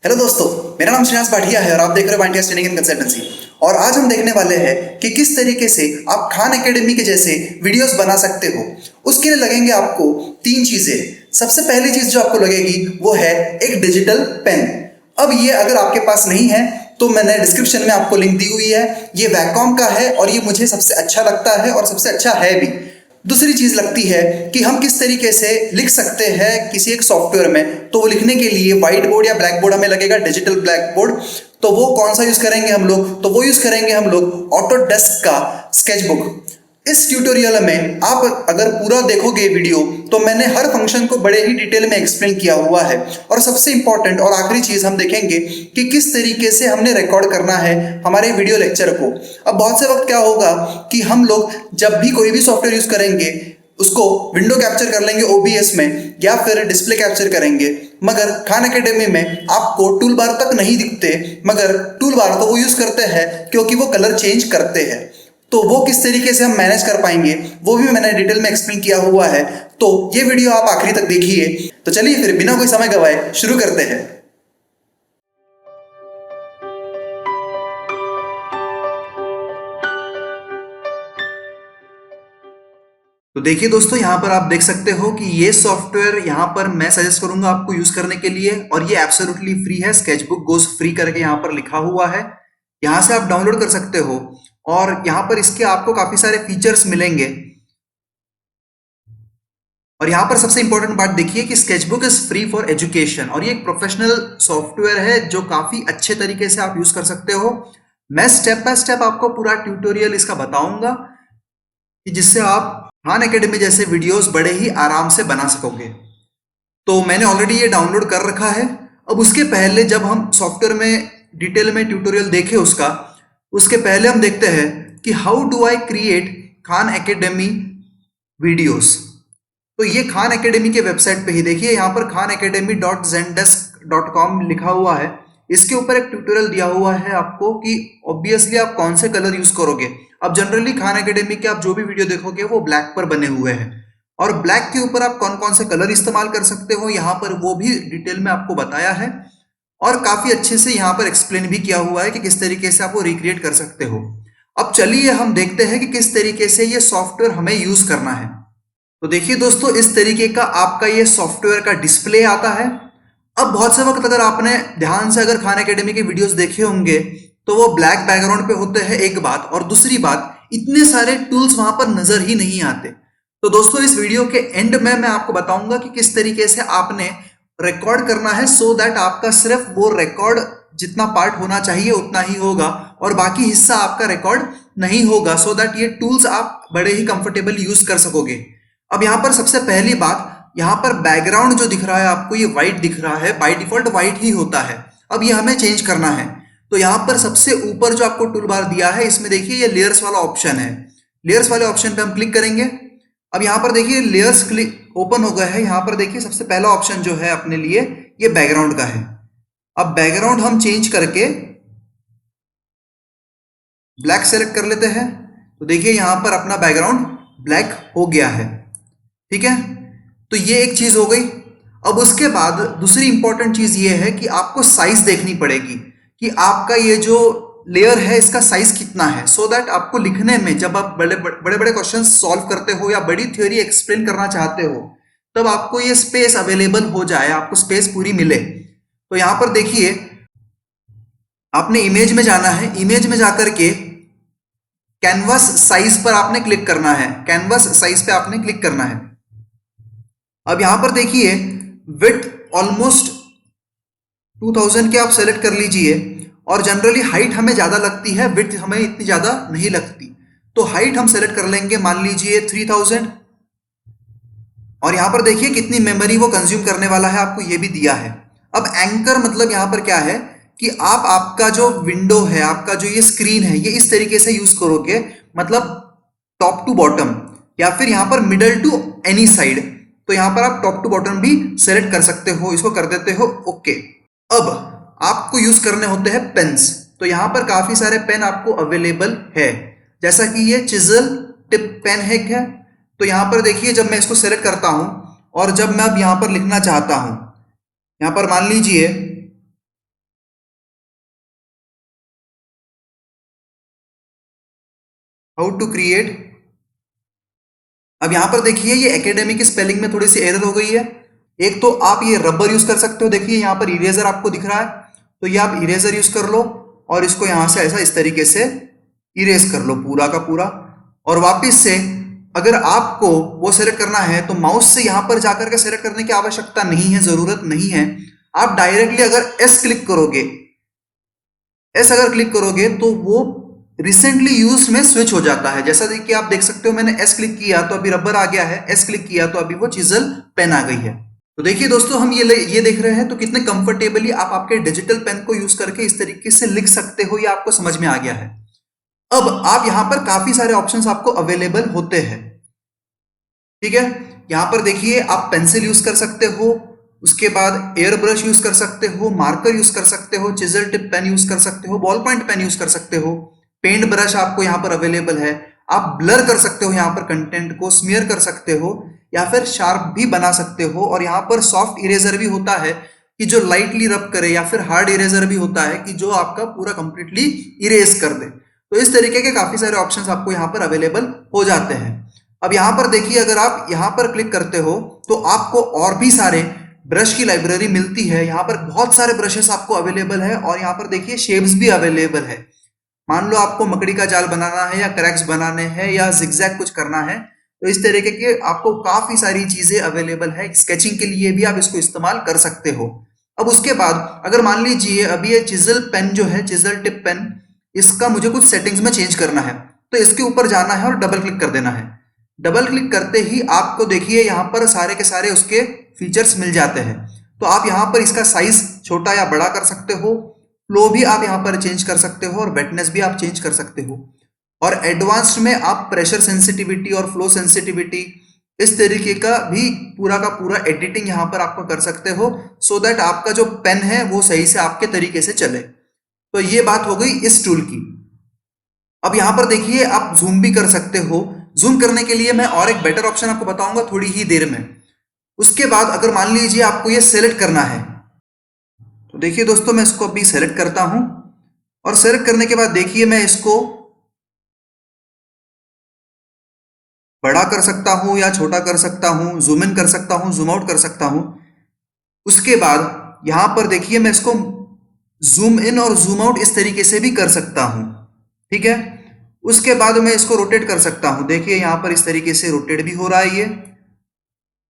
Hello दोस्तों, मेरा नाम श्रेयांश भाटिया है और आप देख रहे हो भाटिया ट्रेनिंग एंड कंसल्टेंसी। और आज हम देखने वाले हैं कि किस तरीके से आप खान एकेडमी के जैसे वीडियोस बना सकते हो। उसके लिए लगेंगे आपको तीन चीजें। सबसे पहली चीज जो आपको लगेगी वो है एक डिजिटल पेन। अब ये अगर आपके पास नहीं है तो मैंने डिस्क्रिप्शन में आपको लिंक दी हुई है। ये वैकॉम का है और ये मुझे सबसे अच्छा लगता है और सबसे अच्छा है भी। दूसरी चीज लगती है कि हम किस तरीके से लिख सकते हैं किसी एक सॉफ्टवेयर में, तो वो लिखने के लिए व्हाइट बोर्ड या ब्लैक बोर्ड हमें लगेगा, डिजिटल ब्लैक बोर्ड। तो वो कौन सा यूज करेंगे हम लोग, तो वो यूज करेंगे हम लोग ऑटोडेस्क का स्केचबुक। इस ट्यूटोरियल में आप अगर पूरा देखोगे वीडियो तो मैंने हर फंक्शन को बड़े ही डिटेल में एक्सप्लेन किया हुआ है। और सबसे इंपॉर्टेंट और आखिरी चीज हम देखेंगे कि किस तरीके से हमने रिकॉर्ड करना है हमारे वीडियो लेक्चर को। अब बहुत से वक्त क्या होगा कि हम लोग जब भी कोई भी सॉफ्टवेयर यूज करेंगे उसको विंडो कैप्चर कर लेंगे ओबीएस में या फिर डिस्प्ले कैप्चर करेंगे, मगर खान एकेडमी में आपको टूल बार तक नहीं दिखते। मगर टूल बार तो वो यूज करते हैं क्योंकि वो कलर चेंज करते हैं। तो वो किस तरीके से हम मैनेज कर पाएंगे वो भी मैंने डिटेल में एक्सप्लेन किया हुआ है। तो ये वीडियो आप आखिरी तक देखिए। तो चलिए फिर बिना कोई समय गवाए शुरू करते हैं। तो देखिए दोस्तों, यहाँ पर आप देख सकते हो कि ये सॉफ्टवेयर यहाँ पर मैं सजेस्ट करूंगा आपको यूज करने के लिए, और ये एब्सोल्युटली फ्री है। स्केचबुक गोज फ्री करके यहाँ पर लिखा हुआ है। यहाँ से आप डाउनलोड कर सकते हो और यहाँ पर इसके आपको काफी सारे फीचर्स मिलेंगे। और यहाँ पर सबसे इंपॉर्टेंट बात देखिए कि sketchbook is free for education, और ये एक प्रोफेशनल सॉफ्टवेयर है जो काफी अच्छे तरीके से आप यूज कर सकते हो। मैं स्टेप बाय स्टेप आपको पूरा ट्यूटोरियल इसका बताऊंगा कि जिससे आप खान एकेडमी जैसे वीडियोस बड़े ही आराम से बना सकोगे। तो मैंने ऑलरेडी ये डाउनलोड कर रखा है। अब उसके पहले जब हम सॉफ्टवेयर में डिटेल में ट्यूटोरियल देखें उसका, उसके पहले हम देखते हैं कि how do I create Khan academy videos. तो ये खान एकेडमी के वेबसाइट पे ही देखिए, यहाँ पर khanacademy.zendesk.com लिखा हुआ है। इसके ऊपर एक ट्यूटोरियल दिया हुआ है आपको कि ऑब्वियसली आप कौन से कलर यूज करोगे। अब जनरली खान एकेडमी के आप जो भी वीडियो देखोगे वो ब्लैक पर बने हुए हैं, और ब्लैक के ऊपर आप कौन कौन से कलर इस्तेमाल कर सकते हो यहाँ पर वो भी डिटेल में आपको बताया है। और काफी अच्छे से यहाँ पर एक्सप्लेन भी किया हुआ है कि किस तरीके से आप वो रिक्रिएट कर सकते हो। अब चलिए हम देखते हैं कि किस तरीके से ये सॉफ्टवेयर हमें यूज करना है। तो देखिए दोस्तों, इस तरीके का आपका ये सॉफ्टवेयर का डिस्प्ले आता है। अब बहुत से वक्त अगर आपने ध्यान से अगर खान एकेडमी के वीडियोस देखे होंगे तो वो ब्लैक बैकग्राउंड पे होते हैं, एक बात, और दूसरी बात इतने सारे टूल्स वहां पर नजर ही नहीं आते। तो दोस्तों, इस वीडियो के एंड में मैं आपको बताऊंगा कि किस तरीके से आपने रिकॉर्ड करना है, सो दैट आपका सिर्फ वो रिकॉर्ड जितना पार्ट होना चाहिए उतना ही होगा और बाकी हिस्सा आपका रिकॉर्ड नहीं होगा, सो दैट ये टूल्स आप बड़े ही कंफर्टेबल यूज कर सकोगे। अब यहाँ पर सबसे पहली बात, यहाँ पर बैकग्राउंड जो दिख रहा है आपको ये व्हाइट दिख रहा है, बाय डिफॉल्ट व्हाइट ही होता है। अब ये हमें चेंज करना है। तो यहाँ पर सबसे ऊपर जो आपको टूल बार दिया है इसमें देखिए ये लेयर्स वाला ऑप्शन है। लेयर्स वाले ऑप्शन पे हम क्लिक करेंगे। अब यहाँ पर देखिए लेयर्स क्लिक ओपन हो गया है। यहाँ पर देखिए सबसे पहला ऑप्शन जो है अपने लिए ये बैकग्राउंड का है। अब बैकग्राउंड हम चेंज करके ब्लैक सेलेक्ट कर लेते हैं। तो देखिए यहाँ पर अपना बैकग्राउंड ब्लैक हो गया है। ठीक है, तो ये एक चीज हो गई। अब उसके बाद दूसरी इंपॉर्टेंट चीज ये है कि आपको साइज देखनी पड़ेगी कि आपका ये जो लेयर है इसका साइज कितना है, सो दैट आपको लिखने में जब आप बड़े बड़े क्वेश्चन सॉल्व करते हो या बड़ी थ्योरी एक्सप्लेन करना चाहते हो तब आपको ये स्पेस अवेलेबल हो जाए, आपको स्पेस पूरी मिले। तो यहां पर देखिए आपने इमेज में जाना है। इमेज में जाकर के कैनवस साइज पर आपने क्लिक करना है। कैनवस साइज पे आपने क्लिक करना है। अब यहां पर देखिए विड्थ ऑलमोस्ट 2000 के आप सेलेक्ट कर लीजिए, और जनरली हाइट हमें ज्यादा लगती है, विड्थ हमें इतनी ज्यादा नहीं लगती। तो हाइट हम सेलेक्ट कर लेंगे, मान लीजिए 3000। और यहां पर देखिए कितनी मेमोरी वो कंज्यूम करने वाला है, आपको ये भी दिया है। अब एंकर मतलब यहां पर क्या है कि आप आपका जो विंडो है, आपका जो ये स्क्रीन है, ये इस तरीके से यूज करोगे, मतलब टॉप टू बॉटम या फिर यहां पर मिडल टू एनी साइड। तो यहां पर आप टॉप टू बॉटम भी सेलेक्ट कर सकते हो, इसको कर देते हो ओके। अब आपको यूज करने होते हैं पेन्स। तो यहां पर काफी सारे पेन आपको अवेलेबल है, जैसा कि ये चिजल टिप पेन है। तो यहां पर देखिए जब मैं इसको सेलेक्ट करता हूं और जब मैं अब यहां पर लिखना चाहता हूं, यहां पर मान लीजिए हाउ टू क्रिएट। अब यहां पर देखिए ये एकेडमी की स्पेलिंग में थोड़ी सी एरर हो गई है। एक तो आप ये रबर यूज कर सकते हो, देखिए यहां पर इरेजर आपको दिख रहा है, तो ये आप इरेजर यूज कर लो और इसको यहां से ऐसा इस तरीके से इरेज कर लो पूरा का पूरा। और वापस से अगर आपको वो सेलेक्ट करना है तो माउस से यहां पर जाकर के सेलेक्ट करने की आवश्यकता नहीं है, जरूरत नहीं है। आप डायरेक्टली अगर एस क्लिक करोगे, एस अगर क्लिक करोगे तो वो रिसेंटली यूज में स्विच हो जाता है। जैसा कि आप देख सकते हो मैंने एस क्लिक किया तो अभी रबर आ गया है, एस क्लिक किया तो अभी वो चिजल पेन आ गई है। तो देखिए दोस्तों हम ये देख रहे हैं तो कितने कंफर्टेबली आप आपके डिजिटल पेन को यूज करके इस तरीके से लिख सकते हो, ये आपको समझ में आ गया है। अब आप यहां पर काफी सारे ऑप्शंस आपको अवेलेबल होते हैं, ठीक है। यहां पर देखिए आप पेंसिल यूज कर सकते हो, उसके बाद एयर ब्रश यूज कर सकते हो, मार्कर यूज कर सकते हो, चिजल टिप पेन यूज कर सकते हो, बॉल पॉइंट पेन यूज कर सकते हो, पेंट ब्रश आपको यहां पर अवेलेबल है। आप ब्लर कर सकते हो यहां पर कंटेंट को, स्मीयर कर सकते हो या फिर शार्प भी बना सकते हो। और यहां पर सॉफ्ट इरेजर भी होता है कि जो लाइटली रब करे, या फिर हार्ड इरेजर भी होता है कि जो आपका पूरा कंप्लीटली इरेज कर दे। तो इस तरीके के काफी सारे ऑप्शंस आपको यहां पर अवेलेबल हो जाते हैं। अब यहां पर देखिए अगर आप यहां पर क्लिक करते हो तो आपको और भी सारे ब्रश की लाइब्रेरी मिलती है। यहां पर बहुत सारे ब्रशेस आपको अवेलेबल है और यहां पर देखिए शेप्स भी अवेलेबल है। मान लो आपको मकड़ी का जाल बनाना है या क्रैक्स बनाने हैं या जिगजैग कुछ करना है, तो इस तरीके के आपको काफी सारी चीजें अवेलेबल है। स्केचिंग के लिए भी आप इसको इस्तेमाल कर सकते हो। अब उसके बाद अगर मान लीजिए अभी ये चिजल पेन जो है, चिजल टिप पेन, इसका मुझे कुछ सेटिंग्स में चेंज करना है, तो इसके ऊपर जाना है और डबल क्लिक कर देना है। डबल क्लिक करते ही आपको देखिए यहाँ पर सारे के सारे उसके फीचर्स मिल जाते हैं। तो आप यहाँ पर इसका साइज छोटा या बड़ा कर सकते हो, फ्लो भी आप यहाँ पर चेंज कर सकते हो और वेटनेस भी आप चेंज कर सकते हो। और एडवांस्ड में आप प्रेशर सेंसिटिविटी और फ्लो सेंसिटिविटी इस तरीके का पूरा एडिटिंग यहाँ पर आपको कर सकते हो, सो दैट आपका जो पेन है वो सही से आपके तरीके से चले। तो ये बात हो गई इस टूल की। अब यहाँ पर देखिए आप जूम भी कर सकते हो। जूम करने के लिए मैं और एक बेटर ऑप्शन आपको बताऊंगा थोड़ी ही देर में। उसके बाद अगर मान लीजिए आपको ये सेलेक्ट करना है, तो देखिए दोस्तों मैं इसको अभी सेलेक्ट करता हूं और सेलेक्ट करने के बाद देखिए मैं इसको बड़ा कर सकता हूं या छोटा कर सकता हूं, जूम इन कर सकता हूं, जूम आउट कर सकता हूं। उसके बाद यहां पर देखिए मैं इसको जूम इन और जूम आउट इस तरीके से भी कर सकता हूं, ठीक है। उसके बाद मैं इसको रोटेट कर सकता हूं, देखिए यहां पर इस तरीके से रोटेट भी हो रहा है ये।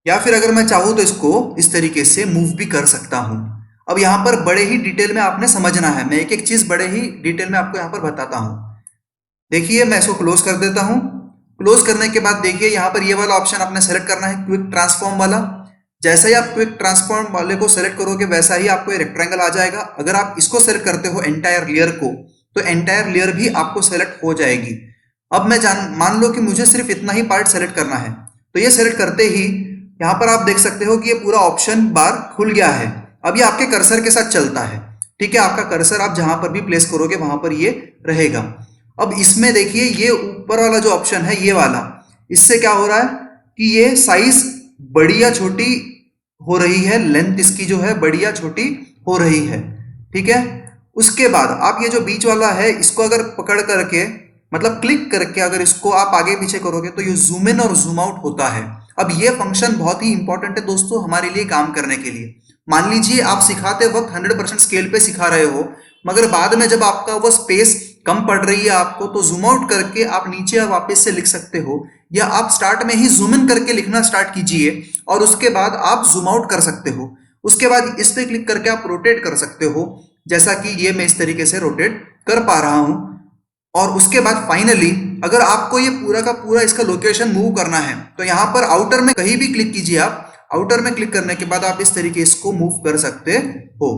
या फिर अगर मैं चाहूं तो इसको इस तरीके से मूव भी कर सकता हूं। अब यहां पर बड़े ही डिटेल में आपने समझना है, मैं एक एक चीज बड़े ही डिटेल में आपको यहां पर बताता हूं। देखिए मैं इसको क्लोज कर देता हूं। क्लोज करने के बाद देखिए यहां पर ये वाला ऑप्शन आपने सेलेक्ट करना है, क्विक ट्रांसफॉर्म वाला। जैसे ही आप क्विक ट्रांसफॉर्म वाले को सेलेक्ट करोगे वैसा ही आपको रेक्टेंगल आ जाएगा। अगर आप इसको सेलेक्ट करते हो एंटायर लेयर को, तो एंटायर लेयर भी आपको सेलेक्ट हो जाएगी। अब मैं मान लो कि मुझे सिर्फ इतना ही पार्ट सेलेक्ट करना है, तो ये सेलेक्ट करते ही यहां पर आप देख सकते हो कि ये पूरा ऑप्शन बार खुल गया है। अब ये आपके कर्सर के साथ चलता है, ठीक है। आपका कर्सर आप जहां पर भी प्लेस करोगे वहां पर ये रहेगा। अब इसमें देखिए ये ऊपर वाला जो ऑप्शन है ये वाला, इससे क्या हो रहा है कि ये साइज बड़ी या छोटी हो रही है, लेंथ इसकी जो है बड़ी या छोटी हो रही है, ठीक है। उसके बाद आप ये जो बीच वाला है इसको अगर पकड़ करके मतलब क्लिक करके अगर इसको आप आगे पीछे करोगे तो ये जूम इन और जूम आउट होता है। अब ये फंक्शन बहुत ही इंपॉर्टेंट है दोस्तों हमारे लिए काम करने के लिए। मान लीजिए आप सिखाते वक्त 100% स्केल पे सिखा रहे हो, मगर बाद में जब आपका वो स्पेस कम पड़ रही है आपको, तो जूम आउट करके आप नीचे वापस से लिख सकते हो, या आप स्टार्ट में ही जूम इन करके लिखना स्टार्ट कीजिए और उसके बाद आप जूम आउट कर सकते हो। उसके बाद इस पे क्लिक करके आप रोटेट कर सकते हो, जैसा कि ये मैं इस तरीके से रोटेट कर पा रहा हूं। और उसके बाद फाइनली अगर आपको ये पूरा का पूरा इसका लोकेशन मूव करना है, तो यहां पर आउटर में कहीं भी क्लिक कीजिए आप। आउटर में क्लिक करने के बाद आप इस तरीके इसको मूव कर सकते हो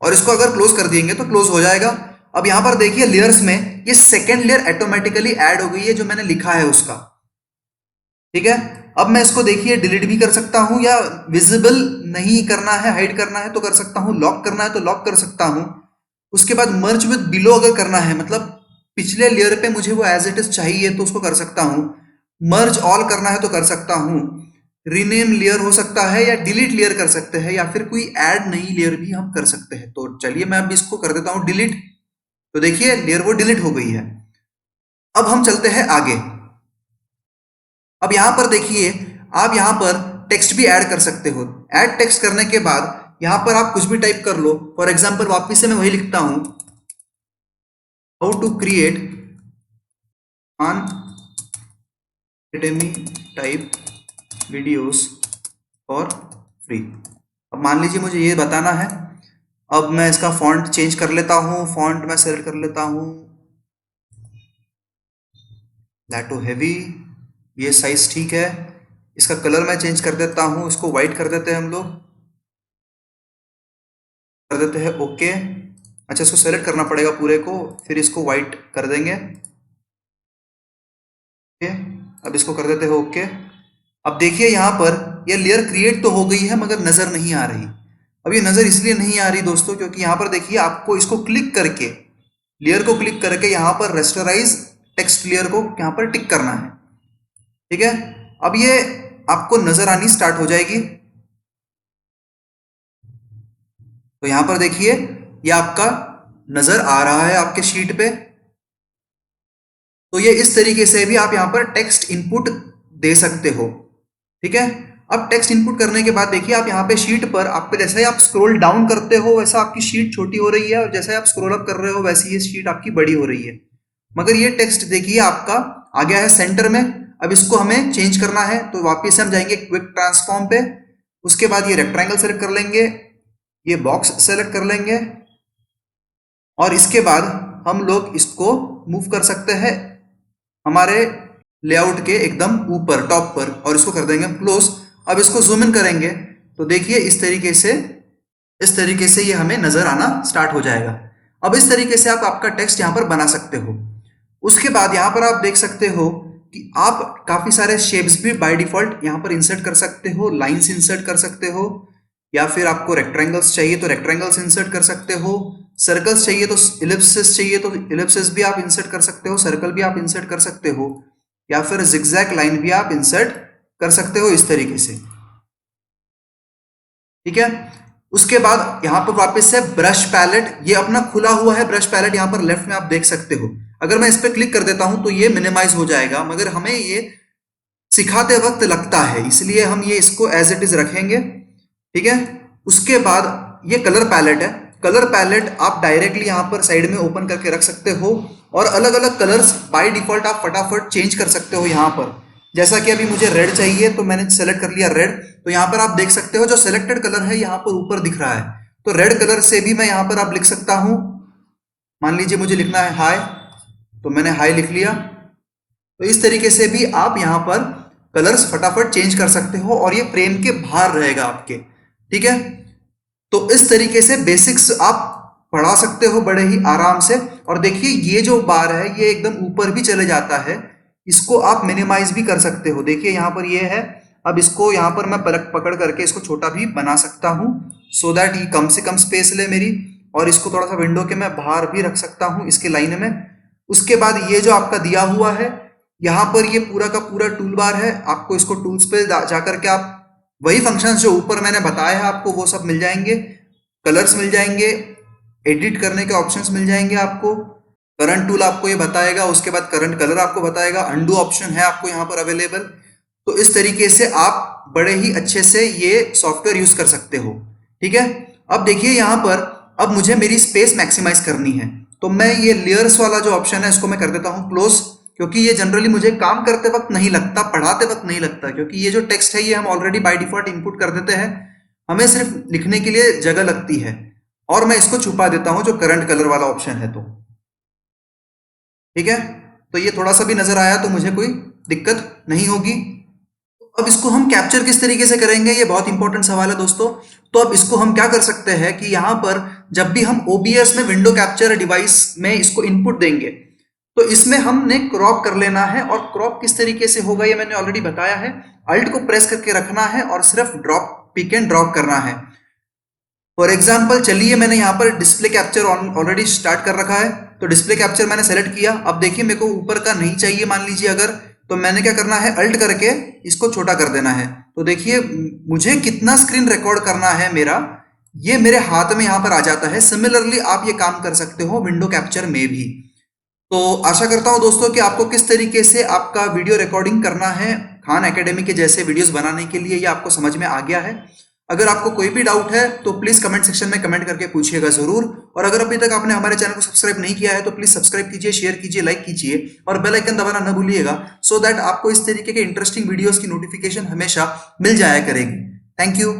और इसको अगर क्लोज कर देंगे तो क्लोज हो जाएगा। अब यहां पर देखिए लेयर्स में ये सेकेंड लेयर ऑटोमेटिकली ऐड हो गई है जो मैंने लिखा है उसका, ठीक है। अब मैं इसको देखिए डिलीट भी कर सकता हूं, या विजिबल नहीं करना है, हाइड करना है तो कर सकता हूं, लॉक करना है तो लॉक कर सकता हूं। उसके बाद मर्ज विद बिलो अगर करना है, मतलब पिछले लेयर पे मुझे वो एज इट इज चाहिए तो उसको कर सकता हूं। मर्ज ऑल करना है तो कर सकता हूं। रीनेम लेयर हो सकता है, या डिलीट लेयर कर सकते हैं, या फिर कोई ऐड नई लेयर भी हम कर सकते हैं। तो चलिए मैं अब इसको कर देता हूं डिलीट। तो देखिए लेयर वो डिलीट हो गई है। अब हम चलते हैं आगे। अब यहां पर देखिए, आप यहां पर टेक्स्ट भी ऐड कर सकते हो। ऐड टेक्स्ट करने के बाद यहां पर आप कुछ भी टाइप कर लो। फॉर एग्जाम्पल वापिस से मैं वही लिखता हूं, how to create own academy type videos for free. अब मान लीजिए मुझे ये बताना है। अब मैं इसका फॉन्ट चेंज कर लेता हूं। फॉन्ट मैं सेलेक्ट कर लेता हूं लैटो हैवी, ये साइज ठीक है। इसका कलर मैं चेंज कर देता हूं, इसको व्हाइट कर देते हैं हम लोग, कर देते हैं ओके। अच्छा, इसको सेलेक्ट करना पड़ेगा पूरे को, फिर इसको व्हाइट कर देंगे ओके। अब इसको कर देते हैं ओके। अब देखिए यहाँ पर ये लेयर क्रिएट तो हो गई है मगर नजर नहीं आ रही। अब ये नजर इसलिए नहीं आ रही दोस्तों क्योंकि यहाँ पर देखिए आपको इसको क्लिक करके, लेयर को क्लिक करके यहाँ पर रेस्टराइज टेक्स्ट लेयर को यहाँ पर टिक करना है, ठीक है। अब ये आपको नजर आनी स्टार्ट हो जाएगी। तो यहां पर देखिए ये आपका नजर आ रहा है आपके शीट पे। तो ये इस तरीके से भी आप यहां पर टेक्स्ट इनपुट दे सकते हो, ठीक है। अब टेक्स्ट इनपुट करने के बाद देखिए आप यहाँ पे शीट पर आपको जैसे ही आप स्क्रॉल डाउन करते हो वैसा आपकी शीट छोटी हो रही है, और जैसे आप स्क्रॉल अप कर रहे हो वैसी ये शीट आपकी बड़ी हो रही है। मगर ये टेक्स्ट देखिए आपका आ गया है सेंटर में। अब इसको हमें चेंज करना है तो वापिस हम जाएंगे क्विक ट्रांसफॉर्म पे। उसके बाद ये रेक्टेंगल सेलेक्ट कर लेंगे, ये बॉक्स सेलेक्ट कर लेंगे, और इसके बाद हम लोग इसको मूव कर सकते हैं हमारे लेआउट के एकदम ऊपर टॉप पर, और इसको कर देंगे क्लोज। अब इसको जूम इन करेंगे तो देखिए इस तरीके से ये हमें नजर आना स्टार्ट हो जाएगा। अब इस तरीके से आप आपका टेक्स्ट यहाँ पर बना सकते हो। उसके बाद यहाँ पर आप देख सकते हो कि आप काफी सारे शेप्स भी बाय डिफॉल्ट यहाँ पर इंसर्ट कर सकते हो। लाइंस इंसर्ट कर सकते हो, या फिर आपको रेक्टेंगल्स चाहिए तो रेक्टेंगल्स इंसर्ट कर सकते हो। सर्कल्स चाहिए तो इलिप्सिस चाहिए तो इलिप्सिस भी आप इंसर्ट कर सकते हो, सर्कल भी आप इंसर्ट कर सकते हो, या फिर जिगजैग लाइन भी आप इंसर्ट कर सकते हो इस तरीके से, ठीक है। उसके बाद यहां पर वापस से ब्रश पैलेट, ये अपना खुला हुआ है ब्रश पैलेट, यहां पर लेफ्ट में आप देख सकते हो। अगर मैं इस पर क्लिक कर देता हूं तो ये मिनिमाइज हो जाएगा, मगर हमें ये सिखाते वक्त लगता है इसलिए हम ये इसको एज इट इज रखेंगे, ठीक है। उसके बाद ये कलर पैलेट है। कलर पैलेट आप डायरेक्टली यहाँ पर साइड में ओपन करके रख सकते हो, और अलग अलग कलर्स बाय डिफॉल्ट आप फटाफट चेंज कर सकते हो यहाँ पर। जैसा कि अभी मुझे रेड चाहिए तो मैंने सेलेक्ट कर लिया रेड, तो यहाँ पर आप देख सकते हो जो सिलेक्टेड कलर है यहाँ पर ऊपर दिख रहा है। तो रेड कलर से भी मैं यहाँ पर आप लिख सकता हूँ। मान लीजिए मुझे लिखना है हाई, तो मैंने हाई लिख लिया। तो इस तरीके से भी आप यहाँ पर कलर्स फटाफट चेंज कर सकते हो, और ये फ्रेम के बाहर रहेगा आपके, ठीक है। तो इस तरीके से बेसिक्स आप पढ़ा सकते हो बड़े ही आराम से। और देखिए ये जो बार है ये एकदम ऊपर भी चले जाता है, इसको आप मिनिमाइज भी कर सकते हो। देखिए यहाँ पर ये है, अब इसको यहाँ पर मैं पकड़ करके इसको छोटा भी बना सकता हूँ, सो दैट ये कम से कम स्पेस ले मेरी। और इसको थोड़ा सा विंडो के मैं बाहर भी रख सकता हूँ इसके लाइन में। उसके बाद ये जो आपका दिया हुआ है यहाँ पर ये पूरा का पूरा टूल बार है। आपको इसको टूल्स पे जाकर के आप वही फंक्शंस जो ऊपर मैंने बताया है आपको वो सब मिल जाएंगे। कलर्स मिल जाएंगे, एडिट करने के ऑप्शंस मिल जाएंगे आपको, करंट टूल आपको ये बताएगा, उसके बाद करंट कलर आपको बताएगा, अंडू ऑप्शन है आपको यहाँ पर अवेलेबल। तो इस तरीके से आप बड़े ही अच्छे से ये सॉफ्टवेयर यूज कर सकते हो, ठीक है। अब देखिए यहाँ पर अब मुझे मेरी स्पेस मैक्सिमाइज करनी है, तो मैं ये लेयर्स वाला जो ऑप्शन है इसको मैं कर देता हूँ क्लोज, क्योंकि ये जनरली मुझे काम करते वक्त नहीं लगता, पढ़ाते वक्त नहीं लगता, क्योंकि ये जो टेक्स्ट है ये हम ऑलरेडी बाय डिफॉल्ट इनपुट कर देते हैं, हमें सिर्फ लिखने के लिए जगह लगती है। और मैं इसको छुपा देता हूं जो करंट कलर वाला ऑप्शन है, तो ठीक है। तो ये थोड़ा सा भी नजर आया तो मुझे कोई दिक्कत नहीं होगी। अब इसको हम कैप्चर किस तरीके से करेंगे, ये बहुत इंपॉर्टेंट सवाल है दोस्तों। तो अब इसको हम क्या कर सकते हैं कि यहां पर जब भी हम OBS में विंडो कैप्चर डिवाइस में इसको इनपुट देंगे तो इसमें हमने क्रॉप कर लेना है। और क्रॉप किस तरीके से होगा ये मैंने ऑलरेडी बताया है। अल्ट को प्रेस करके रखना है और सिर्फ ड्रॉप, पिक एंड ड्रॉप करना है। फॉर एग्जाम्पल चलिए मैंने यहाँ पर डिस्प्ले कैप्चर ऑलरेडी स्टार्ट कर रखा है, तो डिस्प्ले कैप्चर मैंने सेलेक्ट किया। अब देखिए मेरे को ऊपर का नहीं चाहिए मान लीजिए अगर, तो मैंने क्या करना है अल्ट करके इसको छोटा कर देना है। तो देखिए मुझे कितना स्क्रीन रिकॉर्ड करना है मेरा, ये मेरे हाथ में यहाँ पर आ जाता है। सिमिलरली आप ये काम कर सकते हो विंडो कैप्चर में भी। तो आशा करता हूं दोस्तों कि आपको किस तरीके से आपका वीडियो रिकॉर्डिंग करना है खान एकेडमी के जैसे वीडियोस बनाने के लिए, ये आपको समझ में आ गया है। अगर आपको कोई भी डाउट है तो प्लीज कमेंट सेक्शन में कमेंट करके पूछिएगा जरूर। और अगर अभी तक आपने हमारे चैनल को सब्सक्राइब नहीं किया है तो प्लीज सब्सक्राइब कीजिए, शेयर कीजिए, लाइक कीजिए और बेल आइकन दबाना न भूलिएगा, सो दैट आपको इस तरीके के इंटरेस्टिंग वीडियोस की नोटिफिकेशन हमेशा मिल जाया करेगी। Thank you.